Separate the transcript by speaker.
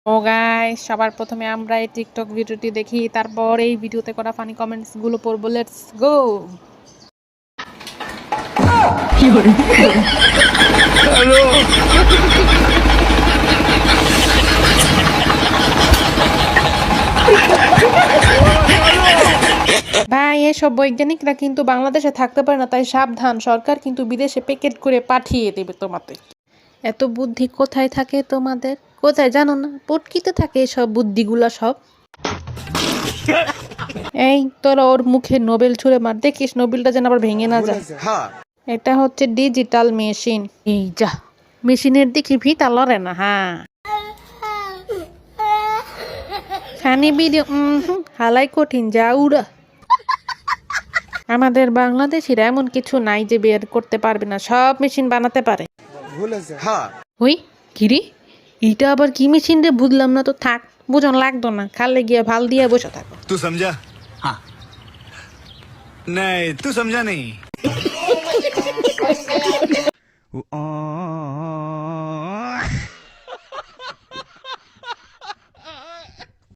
Speaker 1: ও guys, সবার প্রথমে আমরা এই টিকটক ভিডিওটি দেখি, তারপর এই ভিডিওতে করা ফানি কমেন্টস গুলো পড়বো। Let's go. ভাই, এসব বৈজ্ঞানিকরা কিন্তু বাংলাদেশে থাকতে পারে না, তাই সাবধান। সরকার কিন্তু বিদেশে প্যাকেট করে পাঠিয়ে দেবে তোমাদের। এত বুদ্ধি কোথায় থাকে তোমাদের? কোথায় জানো না? পটকিতে থাকে এসব বুদ্ধিগুলা সব। এই তোরা ওর মুখে নোবেল ছুঁড়ে মার, দেখিস নোবেলটা যেন আবার ভেঙে না যায়। এটা হচ্ছে ডিজিটাল মেশিন। এই যা, মেশিনের দিকে ভিতা লড়ে না। হ্যাঁ, ফানি ভিডিও হালাই কঠিন, যা উড়া। আমাদের বাংলাদেশিরা এমন কিছু নাই যে বের করতে পারবে না, সব মেশিন বানাতে পারে। ওই কিরে, এইটা আবার কি মেশিন রে? বুঝলাম না তো। থাক, বুঝন লাগতো না, খালে গিয়ে ভাল দিয়ে বসে থাকো।
Speaker 2: तू समझा? हाँ। नहीं, तू समझा नहीं।